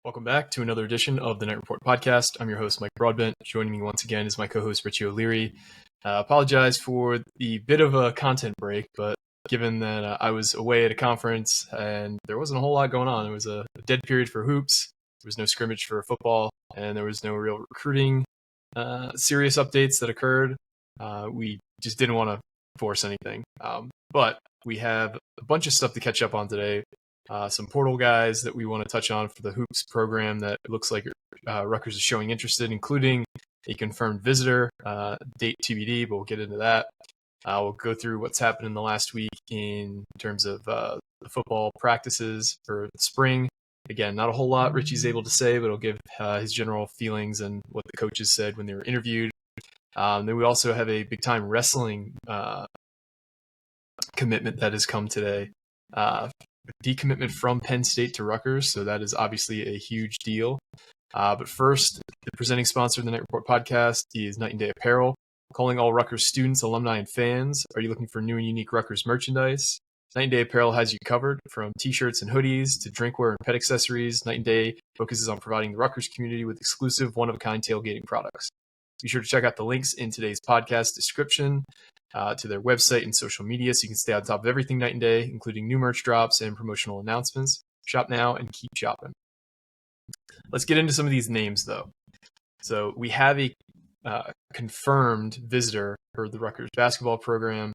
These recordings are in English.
Welcome back to another edition of the Night Report podcast. I'm your host, Mike Broadbent. Joining me once again is my co-host, Richie O'Leary. Apologize for the bit of a content break, but given that I was away at a conference and there wasn't a whole lot going on, it was a dead period for hoops. There was no scrimmage for football, and there was no real recruiting serious updates that occurred. We just didn't want to force anything. But we have a bunch of stuff to catch up on today. Some portal guys that we want to touch on for the hoops program that it looks like Rutgers is showing interest in, including a confirmed visitor, date TBD, but we'll get into that. We'll go through what's happened in the last week in terms of the football practices for the spring. Again, not a whole lot Richie's able to say, but he'll give his general feelings and what the coaches said when they were interviewed. Then we also have a big-time wrestling commitment that has come today. Decommitment from Penn State to Rutgers, so that is obviously a huge deal. But first, the presenting sponsor of the Night Report podcast is Night and Day Apparel. Calling all Rutgers students, alumni, and fans. Are you looking for new and unique Rutgers merchandise? Night and Day Apparel has you covered. From t-shirts and hoodies to drinkware and pet accessories, Night and Day focuses on providing the Rutgers community with exclusive, one-of-a-kind tailgating products. Be sure to check out the links in today's podcast description to their website and social media so you can stay on top of everything Night and Day, including new merch drops and promotional announcements. Shop now and keep shopping. Let's get into some of these names, though. So we have a confirmed visitor for the Rutgers basketball program.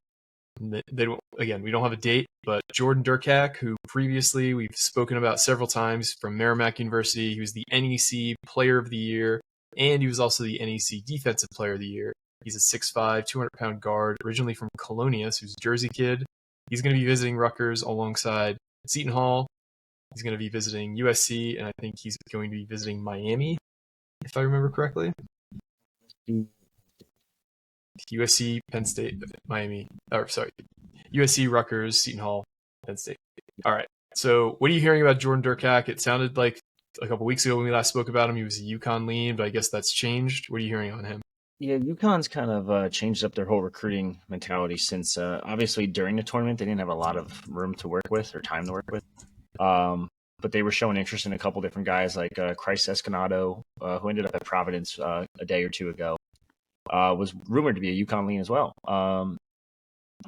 We don't have a date, but Jordan Derkack, who previously we've spoken about several times from Merrimack University, he was the NEC Player of the Year, and he was also the NEC Defensive Player of the Year. He's a 6'5", 200-pound guard, originally from Colonias, who's a Jersey kid. He's going to be visiting Rutgers alongside Seton Hall. He's going to be visiting USC, and I think he's going to be visiting Miami, if I remember correctly. USC, Penn State, Miami. USC, Rutgers, Seton Hall, Penn State. All right. So what are you hearing about Jordan Derkack? It sounded like a couple weeks ago when we last spoke about him, he was a UConn lean, but I guess that's changed. What are you hearing on him? Yeah, UConn's kind of changed up their whole recruiting mentality since obviously during the tournament they didn't have a lot of room to work with or time to work with. But they were showing interest in a couple different guys like Christ Escanado, who ended up at Providence a day or two ago, was rumored to be a UConn lean as well.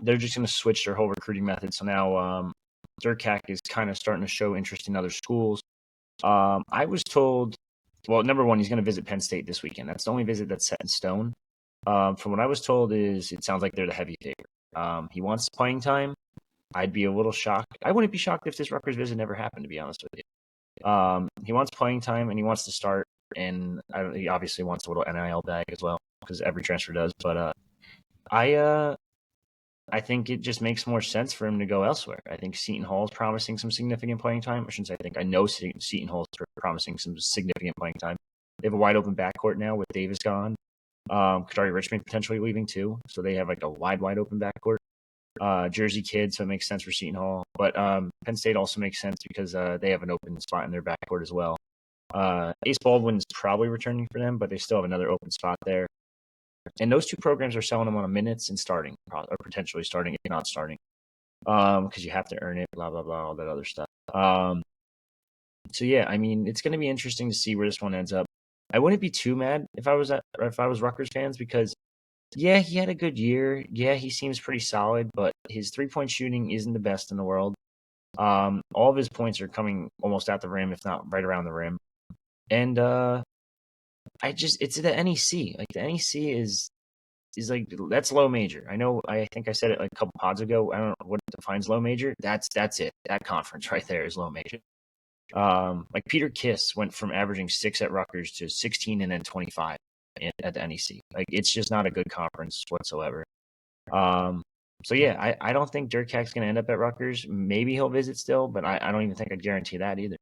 They're just going to switch their whole recruiting method. So now Derkack is kind of starting to show interest in other schools. I was told, well, number one, he's going to visit Penn State this weekend. That's the only visit that's set in stone. From what I was told is it sounds like they're the heavy favorite. He wants playing time. I'd be a little shocked. I wouldn't be shocked if this Rutgers visit never happened, to be honest with you. He wants playing time and he wants to start, and he obviously wants a little NIL bag as well, because every transfer does. But I think it just makes more sense for him to go elsewhere. I think Seton Hall is promising some significant playing time. I shouldn't say I think. I know Seton Hall is promising some significant playing time. They have a wide open backcourt now with Davis gone. Kadari Richmond potentially leaving too. So they have like a wide open backcourt. Jersey kid, so it makes sense for Seton Hall. But Penn State also makes sense because they have an open spot in their backcourt as well. Ace Baldwin's probably returning for them, but they still have another open spot there. And those two programs are selling them on minutes and starting, or potentially starting, if not starting, because you have to earn it, blah, blah, blah, all that other stuff. So, yeah, I mean, it's going to be interesting to see where this one ends up. I wouldn't be too mad if I was Rutgers fans because, yeah, he had a good year. Yeah, he seems pretty solid, but his three-point shooting isn't the best in the world. All of his points are coming almost at the rim, if not right around the rim. And it's the NEC. Like the NEC is like, that's low major. I think I said it like a couple pods ago. I don't know what defines low major. That's it. That conference right there is low major. Like Peter Kiss went from averaging 6 at Rutgers to 16 and then 25 at the NEC. Like it's just not a good conference whatsoever. So yeah, I don't think Derkack's going to end up at Rutgers. Maybe he'll visit still, but I don't even think I'd guarantee that either.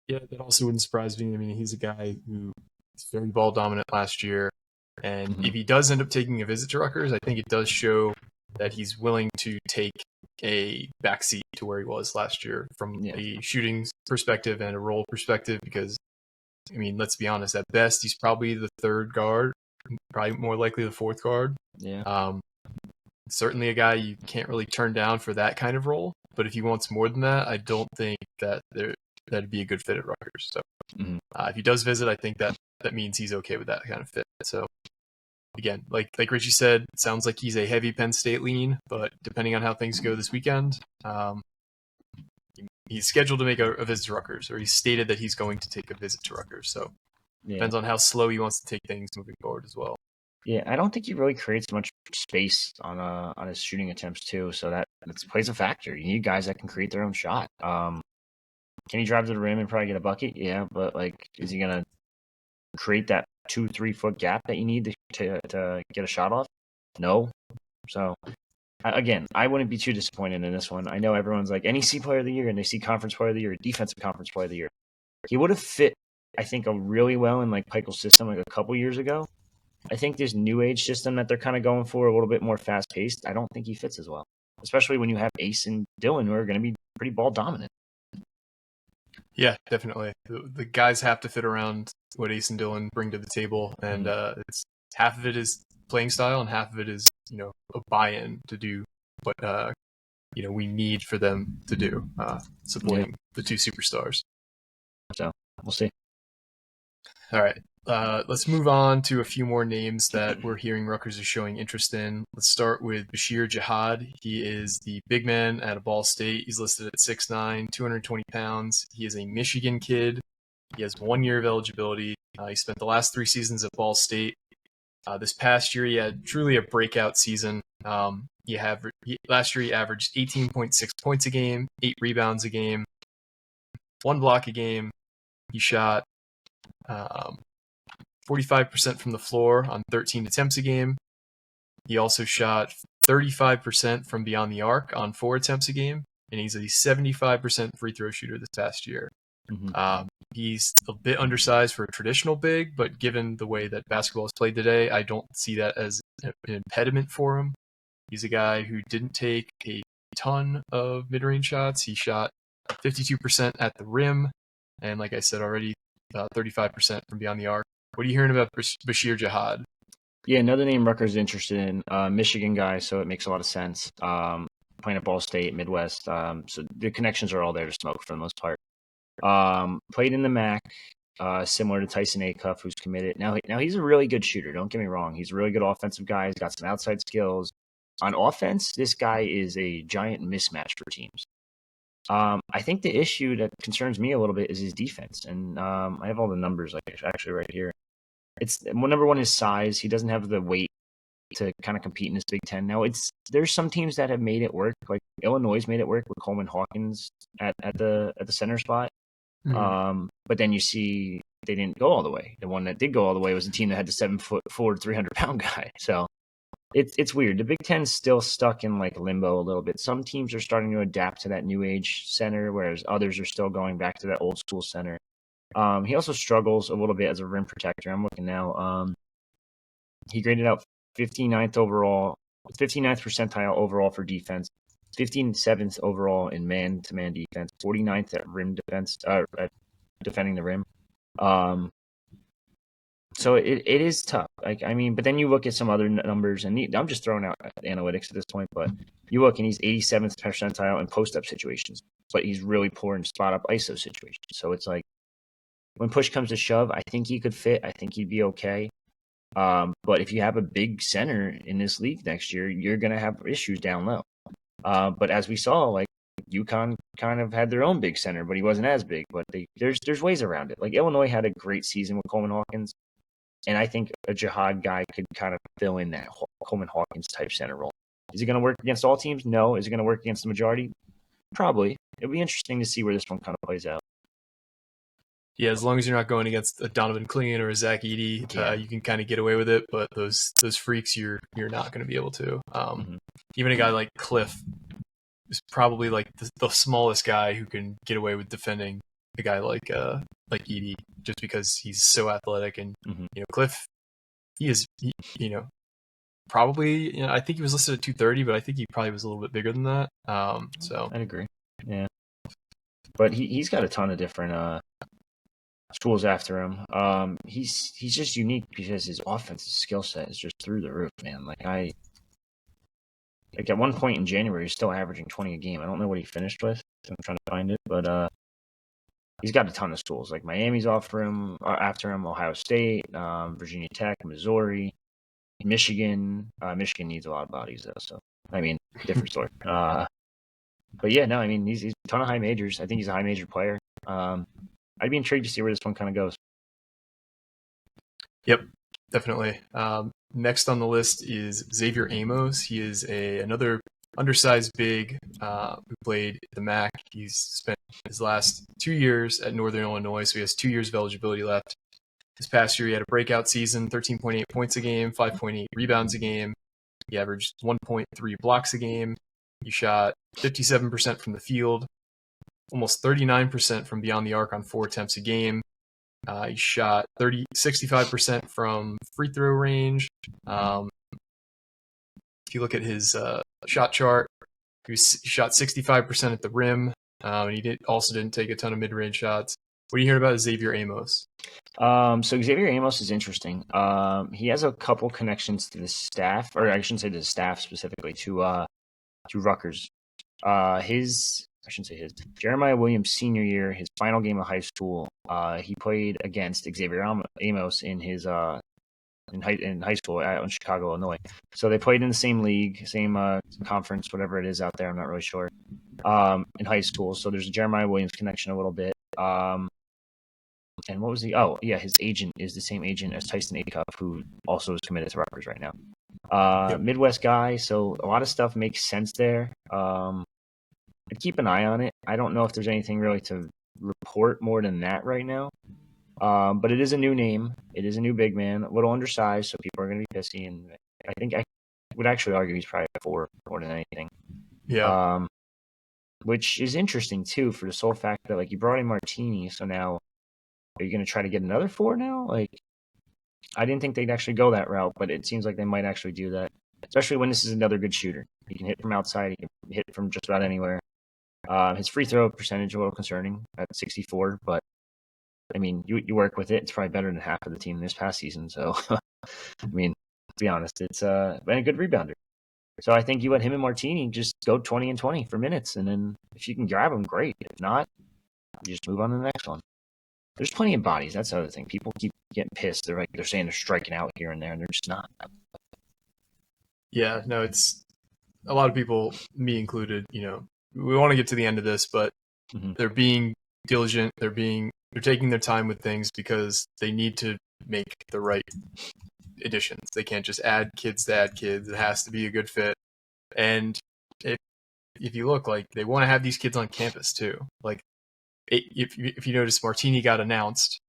Yeah, that also wouldn't surprise me. I mean, he's a guy who was very ball dominant last year. And if he does end up taking a visit to Rutgers, I think it does show that he's willing to take a backseat to where he was last year from a shooting perspective and a role perspective. Because, I mean, let's be honest, at best, he's probably the third guard, probably more likely the fourth guard. Yeah. Certainly a guy you can't really turn down for that kind of role. But if he wants more than that, I don't think that that'd be a good fit at Rutgers. So Mhm. if he does visit, I think that means he's okay with that kind of fit. So again, like Richie said, it sounds like he's a heavy Penn State lean, but depending on how things go this weekend, he's scheduled to make a visit to Rutgers, or he's stated that he's going to take a visit to Rutgers. So depends on how slow he wants to take things moving forward as well. Yeah, I don't think he really creates much space on his shooting attempts too, so that plays a factor. You need guys that can create their own shot. Can he drive to the rim and probably get a bucket? Yeah, but like, is he gonna create that 2-3 foot gap that you need to get a shot off? No. So again, I wouldn't be too disappointed in this one. I know everyone's like NEC Player of the Year and they see Conference Player of the Year, Defensive Conference Player of the Year. He would have fit, I think, a really well in like Pikel's system like a couple years ago. I think this new age system that they're kind of going for, a little bit more fast paced, I don't think he fits as well, especially when you have Ace and Dylan who are going to be pretty ball dominant. Yeah, definitely. The guys have to fit around what Ace and Dylan bring to the table, and it's half of it is playing style, and half of it is a buy-in to do what we need for them to do, supporting the two superstars. So we'll see. All right. Let's move on to a few more names that we're hearing Rutgers is showing interest in. Let's start with Basheer Jihad. He is the big man out of Ball State. He's listed at 6'9", 220 pounds. He is a Michigan kid. He has 1 year of eligibility. He spent the last 3 seasons at Ball State. This past year, he had truly a breakout season. Last year, he averaged 18.6 points a game, 8 rebounds a game, 1 block a game. He shot 45% from the floor on 13 attempts a game. He also shot 35% from beyond the arc on 4 attempts a game, and he's a 75% free throw shooter this past year. Mm-hmm. He's a bit undersized for a traditional big, but given the way that basketball is played today, I don't see that as an impediment for him. He's a guy who didn't take a ton of mid-range shots. He shot 52% at the rim, and like I said already, 35% from beyond the arc. What are you hearing about Basheer Jihad? Yeah, another name Rutgers is interested in. Michigan guy, so it makes a lot of sense. Playing at Ball State, Midwest. So the connections are all there to smoke for the most part. Played in the MAC, similar to Tyson Acuff, who's committed. Now he's a really good shooter. Don't get me wrong. He's a really good offensive guy. He's got some outside skills. On offense, this guy is a giant mismatch for teams. I think the issue that concerns me a little bit is his defense, and I have all the numbers actually right here. It's number one is size. He doesn't have the weight to kind of compete in this Big Ten. Now there's some teams that have made it work, like Illinois made it work with Coleman Hawkins at the center spot. Mm-hmm. But then you see they didn't go all the way. The one that did go all the way was a team that had the 7'4", 300-pound guy. So it's weird. The Big Ten's still stuck in like limbo a little bit. Some teams are starting to adapt to that new age center, whereas others are still going back to that old school center. He also struggles a little bit as a rim protector. I'm looking now. He graded out 59th overall, 59th percentile overall for defense, 57th overall in man-to-man defense, 49th at rim defense, at defending the rim. So it is tough. But then you look at some other numbers, and I'm just throwing out analytics at this point, but you look and he's 87th percentile in post-up situations, but he's really poor in spot-up ISO situations. So it's like, when push comes to shove, I think he could fit. I think he'd be okay. But if you have a big center in this league next year, you're going to have issues down low. But as we saw, like UConn kind of had their own big center, but he wasn't as big. But there's ways around it. Like Illinois had a great season with Coleman Hawkins, and I think a Jihad guy could kind of fill in that Coleman Hawkins type center role. Is it going to work against all teams? No. Is it going to work against the majority? Probably. It'll be interesting to see where this one kind of plays out. Yeah, as long as you're not going against a Donovan Clean or a Zach Edey, you can kind of get away with it. But those freaks, you're not going to be able to. Even a guy like Cliff is probably like the smallest guy who can get away with defending a guy like Edey, just because he's so athletic. And Cliff, he is probably I think he was listed at 230, but I think he probably was a little bit bigger than that. So I'd agree. Yeah, but he's got a ton of different schools after him. He's just unique because his offensive skill set is just through the roof, man. Like at one point in January, he's still averaging 20 a game. I don't know what he finished with. I'm trying to find it, but he's got a ton of schools. Like Miami's after him, Ohio State, Virginia Tech, Missouri, Michigan. Michigan needs a lot of bodies though, so I mean, different story. But yeah, no, I mean, he's a ton of high majors. I think he's a high major player. I'd be intrigued to see where this one kind of goes. Yep, definitely. Next on the list is Xavier Amos. He is another undersized big who played at the MAC. He's spent his last 2 years at Northern Illinois, so he has 2 years of eligibility left. This past year, he had a breakout season, 13.8 points a game, 5.8 rebounds a game. He averaged 1.3 blocks a game. He shot 57% from the field, almost 39% from beyond the arc on 4 attempts a game. He shot 65% from free throw range. If you look at his shot chart, he shot 65% at the rim, and he also didn't take a ton of mid-range shots. What do you hear about Xavier Amos? So Xavier Amos is interesting. He has a couple connections to the staff, or I shouldn't say to the staff specifically, to Rutgers. Jeremiah Williams' senior year, his final game of high school, he played against Xavier Amos in his in high school out in Chicago, Illinois. So they played in the same league, same conference, whatever it is out there. I'm not really sure. In high school, so there's a Jeremiah Williams connection a little bit. And what was his agent is the same agent as Tyson Acuff, who also is committed to Rutgers right now. Yep. Midwest guy, so a lot of stuff makes sense there. I'd keep an eye on it. I don't know if there's anything really to report more than that right now. But it is a new name. It is a new big man, a little undersized, so people are going to be pissy. And I think I would actually argue he's probably a 4 more than anything. Yeah. Which is interesting, too, for the sole fact that, like, you brought in Martini, so now are you going to try to get another 4 now? Like, I didn't think they'd actually go that route, but it seems like they might actually do that, especially when this is another good shooter. He can hit from outside. He can hit from just about anywhere. His free throw percentage a little concerning at 64, but I mean, you work with it. It's probably better than half of the team this past season. So, I mean, to be honest, it's been a good rebounder. So I think you let him and Martini just go 20 and 20 for minutes, and then if you can grab them, great. If not, you just move on to the next one. There's plenty of bodies. That's the other thing. People keep getting pissed. They're saying they're striking out here and there, and they're just not. Yeah, no, it's a lot of people, me included, we want to get to the end of this, but they're being diligent. They're taking their time with things because they need to make the right additions. They can't just add kids to add kids. It has to be a good fit. And if you look, like, they want to have these kids on campus too. Like, if you notice, Martini got announced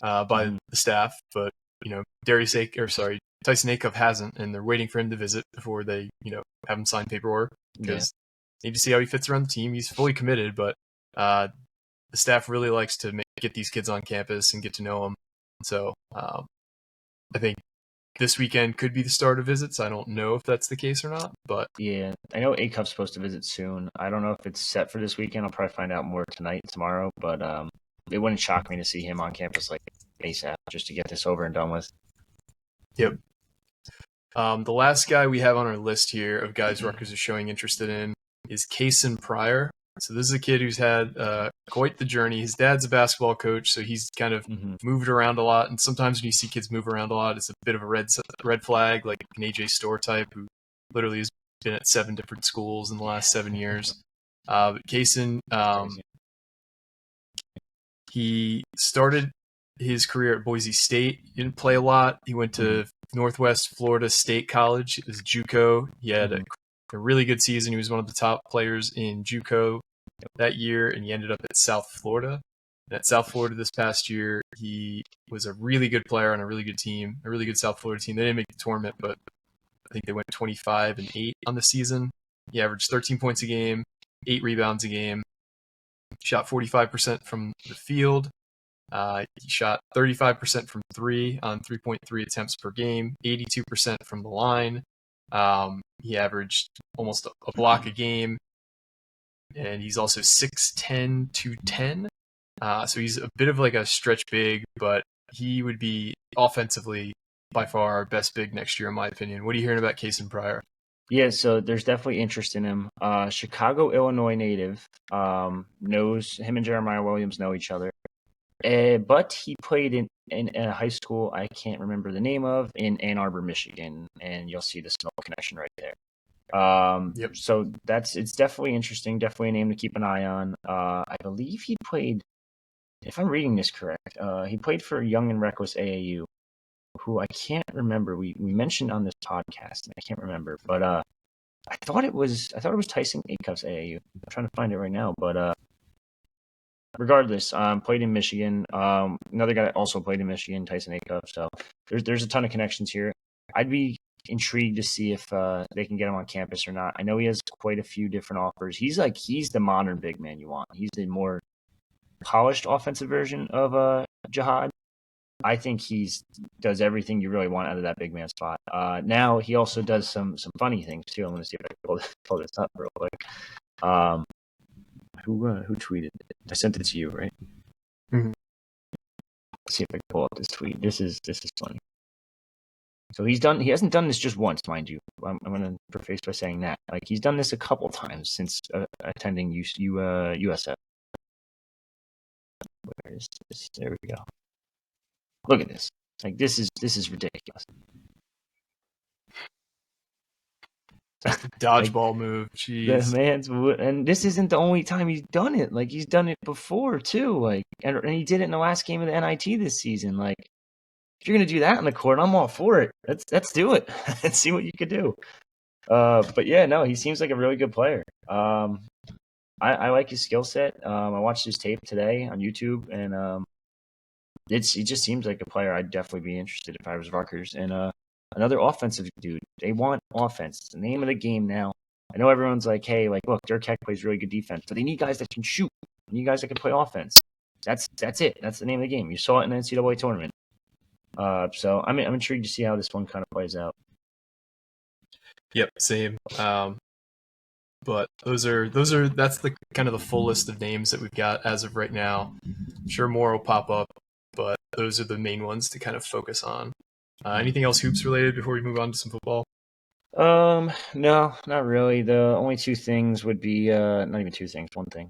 by the staff, but Tyson Acuff hasn't, and they're waiting for him to visit before they have him sign paperwork because they need to see how he fits around the team. He's fully committed, but the staff really likes to get these kids on campus and get to know them. So I think this weekend could be the start of visits. I don't know if that's the case or not, but yeah, I know Acuff's supposed to visit soon. I don't know if it's set for this weekend. I'll probably find out more tonight, tomorrow, but it wouldn't shock me to see him on campus like ASAP just to get this over and done with. Yep. The last guy we have on our list here of guys Rutgers is showing interested in is Kasean Pryor. So this is a kid who's had quite the journey. His dad's a basketball coach, so he's kind of moved around a lot. And sometimes when you see kids move around a lot, it's a bit of a red flag, like an AJ Storr type who literally has been at 7 different schools in the last 7 years. But Kasean, he started his career at Boise State. He didn't play a lot. He went to Northwest Florida State College. It was JUCO. He had a really good season. He was one of the top players in JUCO that year, and he ended up at South Florida. And at South Florida this past year, he was a really good player on a really good team, a really good South Florida team. They didn't make the tournament, but I think they went 25-8 on the season. He averaged 13 points a game, 8 rebounds a game, shot 45% from the field. He shot 35% from 3 on 3.3 attempts per game, 82% from the line. He averaged almost a block a game, and he's also 6'10", 210. So he's a bit of like a stretch big, but he would be offensively by far our best big next year, in my opinion. What are you hearing about Kasean Pryor? Yeah, so there's definitely interest in him. Chicago, Illinois native, knows him and Jeremiah Williams know each other. But he played in a high school I can't remember the name of in Ann Arbor, Michigan, and you'll see the Snow connection right there. Yep. So it's definitely interesting, definitely a name to keep an eye on. I believe he played, if I'm reading this correct, he played for Young and Reckless AAU, who I can't remember. We mentioned on this podcast, and I can't remember, but I thought it was Tyson Acuff's AAU. I'm trying to find it right now, but regardless, played in Michigan. Another guy also played in Michigan, Tyson Acuff. So there's a ton of connections here. I'd be intrigued to see if they can get him on campus or not. I know he has quite a few different offers. He's the modern big man you want. He's the more polished offensive version of Jihad. I think does everything you really want out of that big man spot. Now he also does some funny things too. I'm going to see if I can pull this up real quick. Who tweeted it? I sent it to you, right? Mm-hmm. Let's see if I can pull up this tweet. This is funny. So he hasn't done this just once, mind you. I'm going to preface by saying that. Like, he's done this a couple times since attending USF. Where is this? There we go. Look at this. Like, this is ridiculous. Dodgeball move. Jeez. The man's, and this isn't the only time he's done it. Like, he's done it before too. Like, and he did it in the last game of the NIT this season. Like, if you're gonna do that on the court, I'm all for it. Let's do it. Let's see what you could do. But yeah, no, he seems like a really good player. I like his skill set. I watched his tape today on YouTube, and he just seems like a player I'd definitely be interested if I was Rutgers. And another offensive dude. They want offense. It's the name of the game now. I know everyone's like, hey, like, look, Derkack plays really good defense, but they need guys that can shoot. They need guys that can play offense. That's it. That's the name of the game. You saw it in the NCAA tournament. So I'm intrigued to see how this one kind of plays out. Yep, same. But that's the kind of the full list of names that we've got as of right now. I'm sure more will pop up, but those are the main ones to kind of focus on. Anything else hoops related before we move on to some football? No, not really. The only two things would be not even two things, one thing.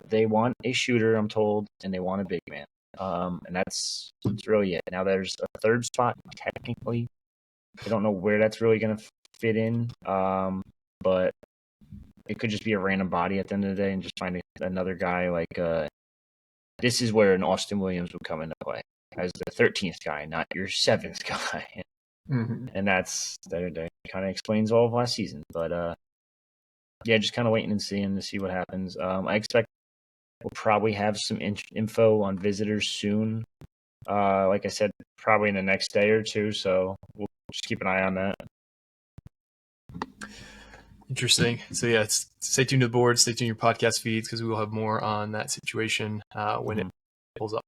They want a shooter, I'm told, and they want a big man. And that's really it. Now there's a third spot technically. I don't know where that's really gonna fit in. But it could just be a random body at the end of the day and just find another guy like this is where an Austin Williams would come into play as the 13th guy, not your 7th guy. Mm-hmm. And that kind of explains all of last season. But yeah, just kind of waiting and seeing to see what happens. I expect we'll probably have some info on visitors soon. Like I said, probably in the next day or two. So we'll just keep an eye on that. Interesting. So yeah, stay tuned to the board, stay tuned to your podcast feeds because we will have more on that situation when it pulls up.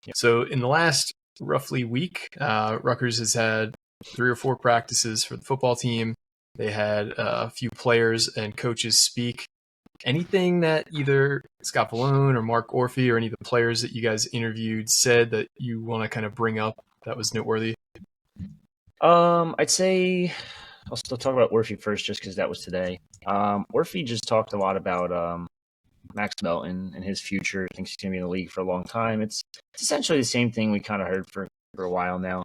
Yep. So in the last roughly week, Rutgers has had 3 or 4 practices for the football team. They had a few players and coaches speak. Anything that either Scott Valone or Mark Orphy or any of the players that you guys interviewed said that you want to kind of bring up that was noteworthy? I'd say I'll still talk about Orphy first just because that was today. Orphy just talked a lot about Max Melton and his future. Thinks he's going to be in the league for a long time. It's essentially the same thing we kind of heard for a while now.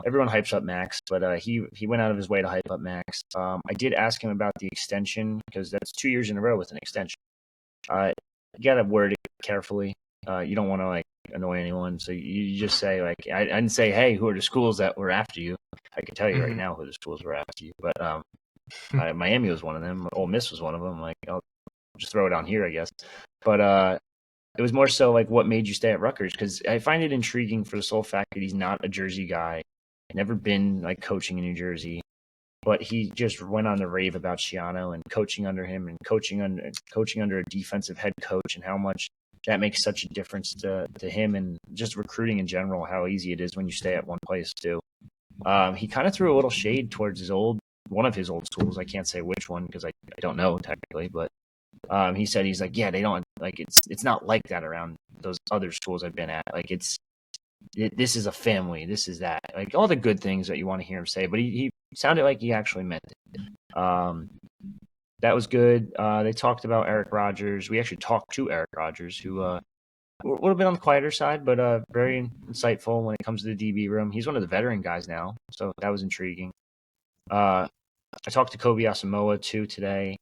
Everyone hypes up Max, but he went out of his way to hype up Max. I did ask him about the extension because that's 2 years in a row with an extension. You got to word it carefully. You don't want to like annoy anyone, so you just say like I didn't say, hey, who are the schools that were after you? I can tell you right now who the schools were after you, but Miami was one of them. Ole Miss was one of them. Like I'll just throw it on here, I guess. But it was more so like what made you stay at Rutgers, because I find it intriguing for the sole fact that he's not a Jersey guy, never been like coaching in New Jersey, but he just went on the rave about Schiano and coaching under him and coaching under a defensive head coach and how much that makes such a difference to him and just recruiting in general, how easy it is when you stay at one place too. He kind of threw a little shade towards one of his old schools. I can't say which one because I don't know technically, but he said he's like, yeah, they don't like it's not like that around those other schools I've been at. Like this is a family. This is that. Like all the good things that you want to hear him say, but he sounded like he actually meant it. That was good. They talked about Eric Rogers. We actually talked to Eric Rogers, who a little bit on the quieter side, but very insightful when it comes to the DB room. He's one of the veteran guys now, so that was intriguing. I talked to Kobe Asamoah too today.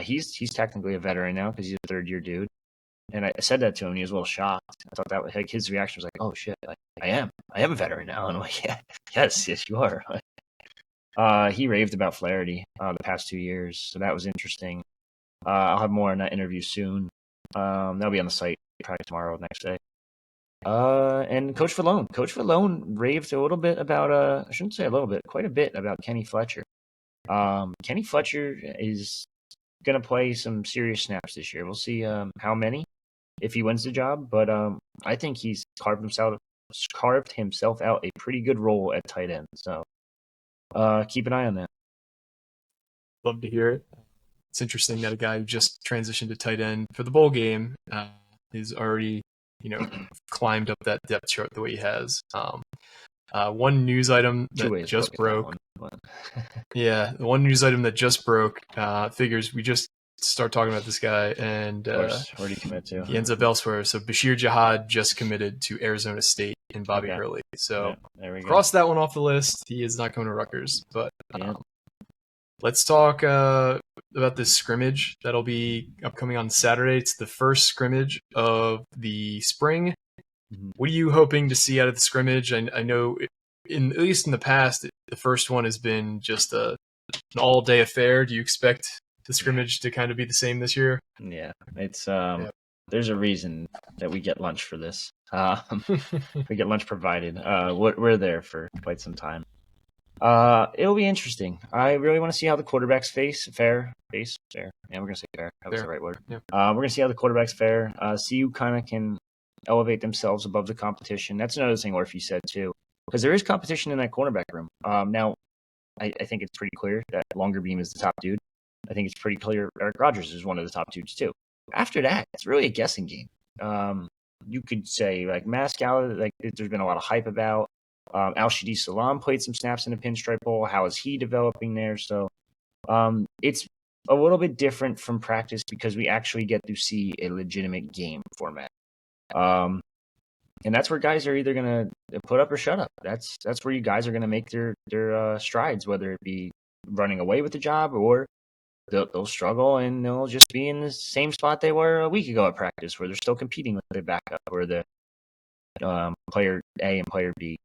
He's technically a veteran now because he's a third-year dude. And I said that to him. He was a little shocked. I thought that like his reaction was like, "Oh shit, like, I am a veteran now." And I'm like, "Yeah, yes, you are." He raved about Flaherty the past 2 years, so that was interesting. I'll have more on that interview soon. That'll be on the site probably tomorrow, next day. And Coach Falone raved a little bit about I shouldn't say a little bit, quite a bit about Kenny Fletcher. Kenny Fletcher is going to play some serious snaps this year. We'll see how many if he wins the job, but I think he's carved himself out a pretty good role at tight end. So keep an eye on that. Love to hear it. It's interesting that a guy who just transitioned to tight end for the bowl game is already, climbed up that depth chart the way he has. One news item that just broke. Yeah, the one news item that just broke figures we just start talking about this guy, and where did he commit to? He ends up elsewhere. So Basheer Jihad just committed to Arizona State in Bobby Hurley. So there we cross that one off the list. He is not going to Rutgers. But let's talk about this scrimmage that'll be upcoming on Saturday. It's the first scrimmage of the spring. Mm-hmm. What are you hoping to see out of the scrimmage? I know, at least in the past, the first one has been just an all-day affair. Do you expect the scrimmage to kind of be the same this year? Yeah, it's there's a reason that we get lunch for this. We get lunch provided. We're there for quite some time. It'll be interesting. I really want to see how the quarterbacks fare. Yeah, we're gonna say fair. That was the right word. Yeah. We're gonna see how the quarterbacks fare. See who kind of can elevate themselves above the competition. That's another thing Orphy said too, because there is competition in that cornerback room. Now, I think it's pretty clear that Longerbeam is the top dude. I think it's pretty clear Eric Rogers is one of the top dudes too. After that, it's really a guessing game. You could say like Mascal, like there's been a lot of hype about. Al-Shadi Salam played some snaps in the pinstripe bowl. How is he developing there? So it's a little bit different from practice because we actually get to see a legitimate game format. And that's where guys are either going to put up or shut up. That's where you guys are going to make their strides, whether it be running away with the job or they'll struggle and they'll just be in the same spot they were a week ago at practice, where they're still competing with their backup or the player A and player B.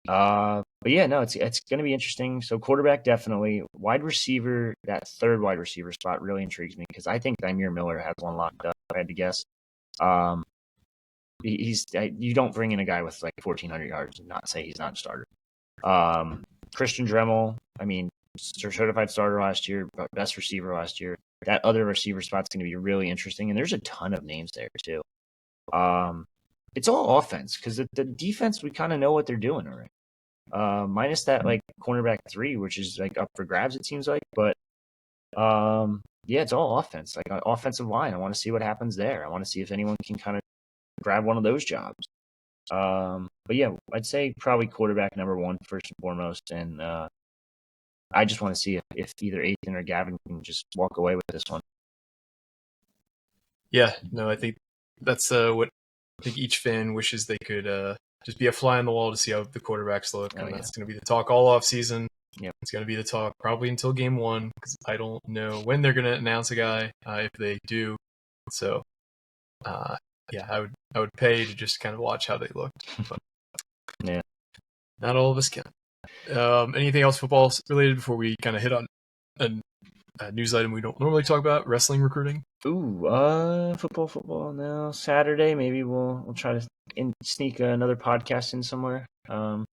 But yeah, no, it's going to be interesting. So quarterback, definitely. Wide receiver, that third wide receiver spot really intrigues me because I think Dymere Miller has one locked up, if I had to guess. You don't bring in a guy with like 1,400 yards and not say he's not a starter. Christian Dremel, I mean, certified starter last year, best receiver last year. That other receiver spot's going to be really interesting, and there's a ton of names there too. It's all offense because the defense, we kind of know what they're doing already. Minus that like cornerback 3, which is like up for grabs, it seems like. But yeah, it's all offense, like offensive line. I want to see what happens there. I want to see if anyone can kind of grab one of those jobs. But yeah, I'd say probably quarterback number 1 first and foremost, and I just want to see if either Ethan or Gavin can just walk away with this one. Yeah, no, I think that's what I think each fan wishes they could just be a fly on the wall to see how the quarterbacks look. And that's going to be the talk all off season. Yep. It's going to be the talk probably until game 1 because I don't know when they're going to announce a guy if they do. So, yeah, I would pay to just kind of watch how they look. But yeah, not all of us can. Anything else football related before we kind of hit on a news item we don't normally talk about, wrestling recruiting? Ooh, football now. Saturday, maybe we'll try to sneak another podcast in somewhere.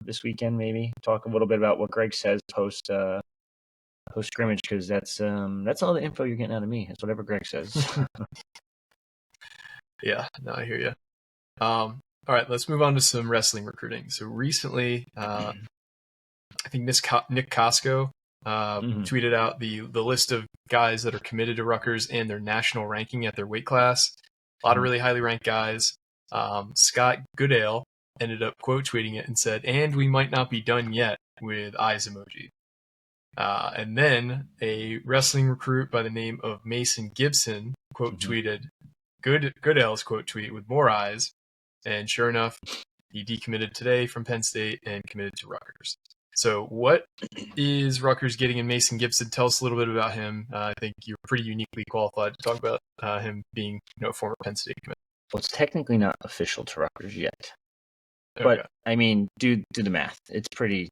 This weekend, maybe talk a little bit about what Greg says post scrimmage, because that's all the info you're getting out of me. It's whatever Greg says. Yeah, no, I hear you. All right, let's move on to some wrestling recruiting. So recently, I think Nick Costco tweeted out the list of guys that are committed to Rutgers and their national ranking at their weight class. A lot of really highly ranked guys. Scott Goodale ended up quote tweeting it and said, "And we might not be done yet," with eyes emoji. And then a wrestling recruit by the name of Mason Gibson quote tweeted Goodale's quote tweet with more eyes And sure enough, he decommitted today from Penn State and committed to Rutgers. So what is Rutgers getting in Mason Gibson? Tell us a little bit about him. I think you're pretty uniquely qualified to talk about him being a former Penn State commit. Well, it's technically not official to Rutgers yet. Okay. But, I mean, do the math. It's pretty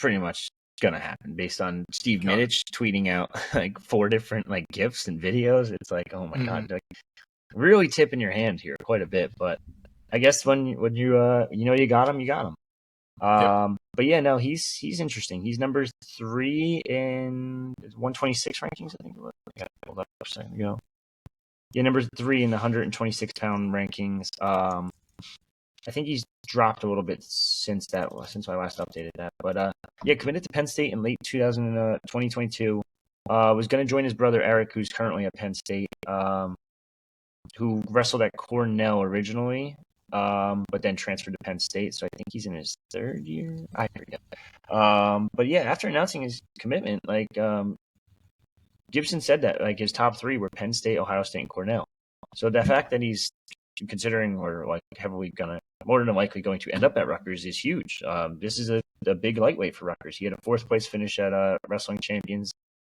much going to happen based on Steve Minnich tweeting out like 4 different like GIFs and videos. It's like, oh my God, like, really tipping your hand here quite a bit. But I guess when you you got him, you got him. But yeah, no, he's interesting. He's number 3 in 126 rankings, I think it was. I got pulled up a second ago. Yeah, number 3 in the 126-pound rankings. I think he's dropped a little bit since I last updated that. But yeah, committed to Penn State in late 2022. Was going to join his brother Eric, who's currently at Penn State, who wrestled at Cornell originally, but then transferred to Penn State. So I think he's in his 3rd year. I forget. But yeah, after announcing his commitment, like Gibson said that like his top 3 were Penn State, Ohio State, and Cornell. So the fact that he's considering or like heavily more than likely going to end up at Rutgers is huge. This is a big lightweight for Rutgers. He had a 4th place finish at Wrestling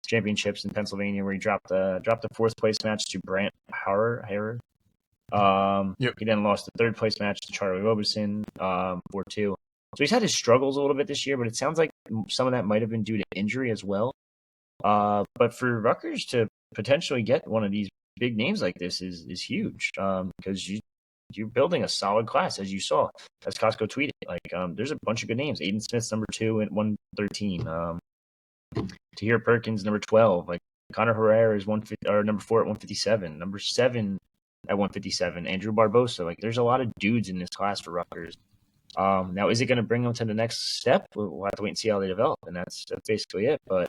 Championships in Pennsylvania, where he dropped the 4th place match to Brant Hauer. He then lost the 3rd place match to Charlie Robeson 4-2. So he's had his struggles a little bit this year, but it sounds like some of that might have been due to injury as well. But for Rutgers to potentially get one of these big names like this is huge, because you're building a solid class, as you saw, as Costco tweeted. Like, there's a bunch of good names. Aiden Smith's number 2 at 113. Tahir Perkins, number 12. Like, Connor Herrera is number 4 at 157. Number 7 at 157. Andrew Barbosa. Like, there's a lot of dudes in this class for Rutgers. Now, is it going to bring them to the next step? We'll have to wait and see how they develop, and that's basically it. But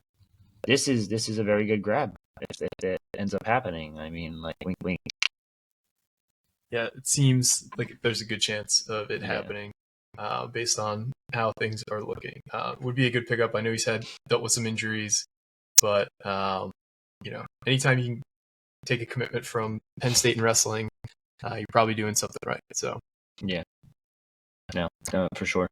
this is a very good grab if it ends up happening. I mean, like, wink, wink. Yeah, it seems like there's a good chance of it happening based on how things are looking. Would be a good pickup. I know he's dealt with some injuries, but anytime you can take a commitment from Penn State in wrestling, you're probably doing something right. So yeah, no, for sure.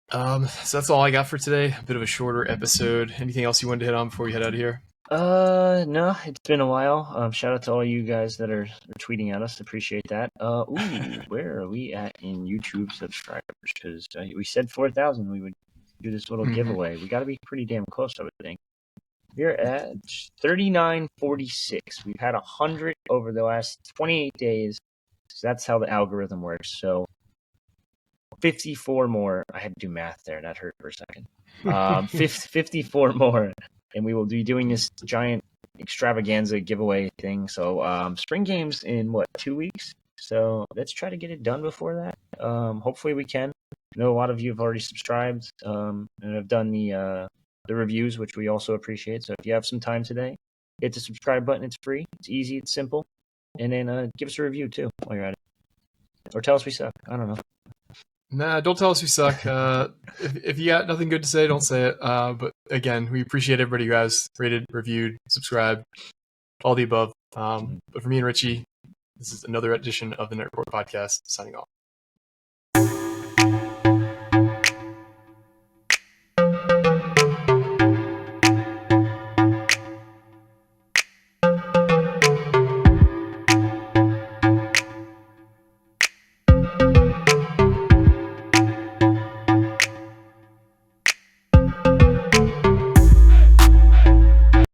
So that's all I got for today. A bit of a shorter episode. Anything else you wanted to hit on before we head out of here? No, it's been a while. Shout out to all you guys that are tweeting at us. Appreciate that. Where are we at in YouTube subscribers? Because we said 4,000 we would do this little giveaway. We got to be pretty damn close, I would think. We're at 3946. We've had 100 over the last 28 days. So that's how the algorithm works. So 54 more. I had to do math there. That hurt for a second. 54 more. And we will be doing this giant extravaganza giveaway thing. So spring games in 2 weeks? So let's try to get it done before that. Hopefully we can. I know a lot of you have already subscribed and have done the reviews, which we also appreciate. So if you have some time today, hit the subscribe button. It's free. It's easy. It's simple. And then give us a review too while you're at it. Or tell us we suck. I don't know. Nah, don't tell us we suck. If you got nothing good to say, don't say it. But again, we appreciate everybody who has rated, reviewed, subscribed, all the above. But for me and Richie, this is another edition of the Net Report Podcast, signing off.